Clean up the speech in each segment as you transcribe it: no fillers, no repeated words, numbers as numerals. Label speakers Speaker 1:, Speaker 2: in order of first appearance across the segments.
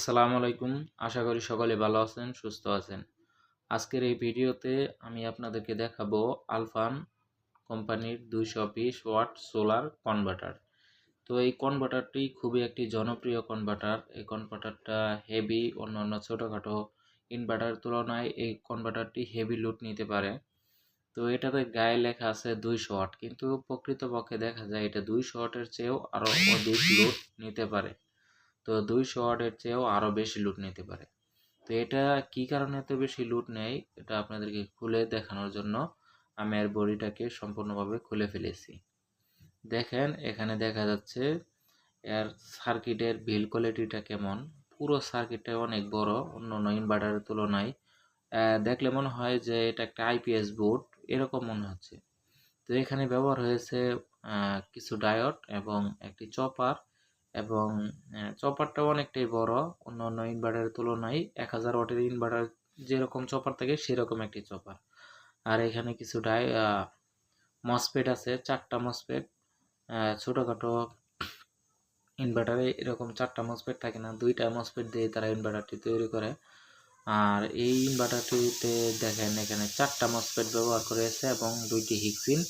Speaker 1: আসসালামু আলাইকুম। আশা করি সকলে ভালো আছেন, সুস্থ আছেন। আজকের এই ভিডিওতে আমি আপনাদেরকে দেখাবো আলফান কোম্পানির 220 ওয়াট সোলার কনভার্টার। তো এই কনভার্টারটি খুবই একটি জনপ্রিয় কনভার্টার। এই কনভার্টারটা হেভি, অন্যান্য ছোটোখাটো ইনভার্টারের তুলনায় এই কনভার্টারটি হেভি লোড নিতে পারে। তো এটাতে গায়ে লেখা আছে 200 ওয়াট, কিন্তু প্রকৃতপক্ষে দেখা যায় এটা 200 ওয়াটের চেয়েও আরও অধিক লোড নিতে পারে। তো 200 ওয়াটের চেয়েও আরও বেশি লোড নিতে পারে। তো এটা কি কারণে এত বেশি লোড নেয় এটা আপনাদেরকে খুলে দেখানোর জন্য আমি এর বডিটাকে সম্পূর্ণভাবে খুলে ফেলেছি। দেখেন এখানে দেখা যাচ্ছে এর সার্কিটের বিল কোয়ালিটিটা কেমন। পুরো সার্কিটটা অনেক বড়, অন্যান্য ইনভার্টারের তুলনায় দেখলে মনে হয় যে এটা একটা আইপিএস বোর্ড, এরকম মনে হচ্ছে। তো এখানে ব্যবহার হয়েছে কিছু ডায়োড এবং একটি চপার, এবং চপারটাও অনেকটাই বড়, অন্যান্য ইনভার্টারের তুলনায় 1000 ওয়াটের ইনভার্টার যেরকম চপার থাকে সেরকম একটি চপার। আর এখানে কিছু মসফেট আছে, 4টা মসফেট। ছোটোখাটো ইনভার্টারে এরকম 4টা মসফেট থাকে না, 2টা মসফেট দিয়ে তারা ইনভার্টারটি তৈরি করে। আর এই ইনভার্টারটিতে দেখেন এখানে 4টা মসফেট ব্যবহার করেছে এবং 2টি হিক্সিন,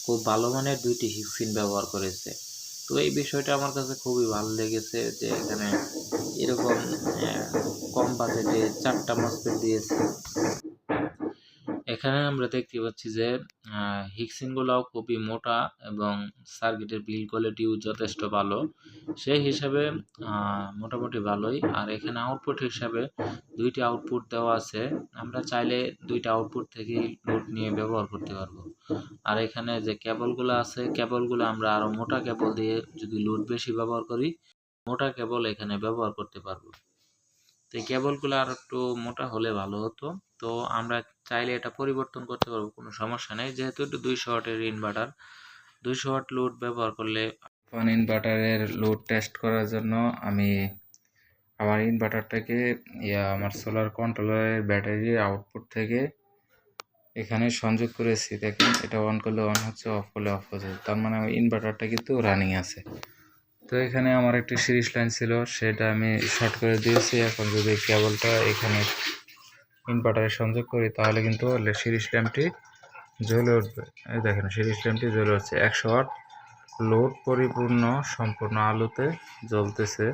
Speaker 1: খুব ভালো মানের 2টি হিক্সিন ব্যবহার করেছে। তো এই বিষয়টা আমার কাছে খুবই ভালো লেগেছে যে এখানে এরকম কম বাজেটে 4টা মসফেট দিয়েছে। এখানে আমরা দেখতে পাচ্ছি যে হিক্সিনগুলোও খুবই মোটা এবং সার্কিটের বিল কোয়ালিটিও যথেষ্ট ভালো, সেই হিসাবে মোটামুটি ভালোই। আর এখানে আউটপুট হিসাবে 2টি আউটপুট দেওয়া আছে, আমরা চাইলে 2টা আউটপুট থেকেই লোড নিয়ে ব্যবহার করতে পারবো। আর এখানে যে কেবলগুলো আছে, কেবলগুলো আমরা আরও মোটা কেবল দিয়ে যদি লোড বেশি ব্যবহার করি, মোটা কেবল এখানে ব্যবহার করতে পারবো। তো এই কেবলগুলো আর একটু মোটা হলে ভালো হতো। তো আমরা চাইলে এটা পরিবর্তন করতে পারবো, কোনো সমস্যা নেই। যেহেতু এটা 200 ওয়াটের ইনভার্টার, 200 ওয়াট লোড ব্যবহার করলে ফান ইনভার্টারের লোড টেস্ট করার জন্য আমি আমার ইনভার্টারটাকে আমার সোলার কন্ট্রোলারের ব্যাটারির আউটপুট থেকে এখানে সংযোগ করেছি। দেখেন এটা অন করলে অন হচ্ছে, অফ করলে অফ হচ্ছে, তার মানে আমার ইনভার্টারটা কিন্তু রানিং আছে। তো এখানে আমার একটি সিরিজ লাইন ছিল, সেটা আমি শর্ট করে দিয়েছি। এখন যদি কেবলটা এখানে ইনভার্টারে সংযোগ করি তাহলে কিন্তু সিরিজ ল্যাম্পটি জ্বলে উঠবে। এই দেখেন সিরিজ ল্যাম্পটি জ্বলে উঠছে, 100 ওয়াট লোড পরিপূর্ণ সম্পূর্ণ আলোতে জ্বলতেছে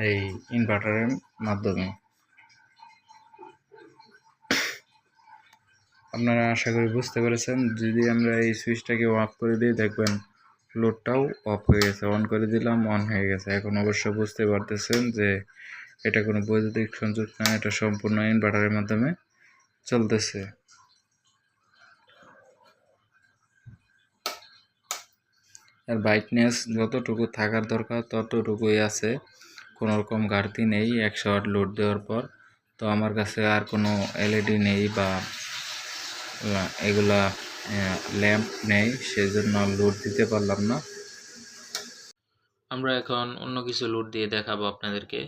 Speaker 1: এই ইনভার্টারের মাধ্যমে। আপনারা আশা করি বুঝতে পেরেছেন। যদি আমরা এই সুইচটাকে অফ করে দিই দেখবেন লোডটাও অফ হয়ে গেছে, অন করে দিলাম অন হয়ে গেছে। এখন অবশ্য বুঝতে পারতেছেন যে এটা কোনো বৈদ্যুতিক সংযোগ না, এটা সম্পূর্ণ ইনভার্টারের মাধ্যমে চলতেছে। আর ব্রাইটনেস যতটুকু থাকার দরকার ততটুকুই আছে, কোনো রকম ঘাটতি নেই 100 ওয়াট লোড দেওয়ার পর। তো আমার কাছে আর কোনো এলইডি নেই বা এগুলা ল্যাম্প নেই, সেজন্য লোড দিতে পারলাম না। আমরা এখন অন্য কিছু লোড দিয়ে দেখাবো আপনাদেরকে।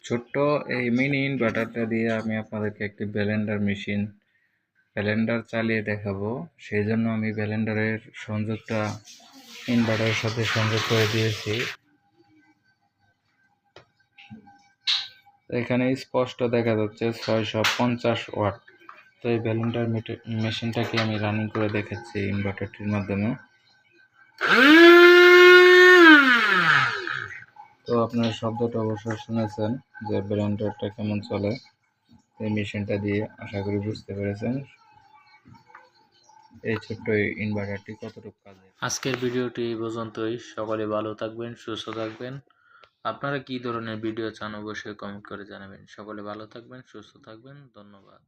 Speaker 1: ছোট্ট এই মিনি ইনভার্টারটা দিয়ে আমি আপনাদেরকে একটি ব্লেন্ডার চালিয়ে দেখাবো। সেই জন্য আমি ব্লেন্ডারের সংযোগটা ইনভার্টারের সাথে সংযোগ করে দিয়েছি। এখানে স্পষ্ট দেখা যাচ্ছে 650 ওয়াট। তো এই ব্লেন্ডার মেশিনটাকে আমি রানিং করে দেখাচ্ছি ইনভার্টারটির মাধ্যমে। তো আপনারা শব্দটা অবশ্যই শুনেছেন যে ব্লেন্ডারটা কেমন চলে এই মেশিনটা দিয়ে, আশা করি বুঝতে পেরেছেন এই ছোট্ট ইনভার্টারটি কতটুকু কাজে। আজকের ভিডিওটি এই পর্যন্তই। সকলে ভালো থাকবেন, সুস্থ থাকবেন। আপনারা কি ধরনের ভিডিও চান অবশ্যই কমেন্ট করে জানাবেন। সকলে ভালো থাকবেন, সুস্থ থাকবেন। ধন্যবাদ।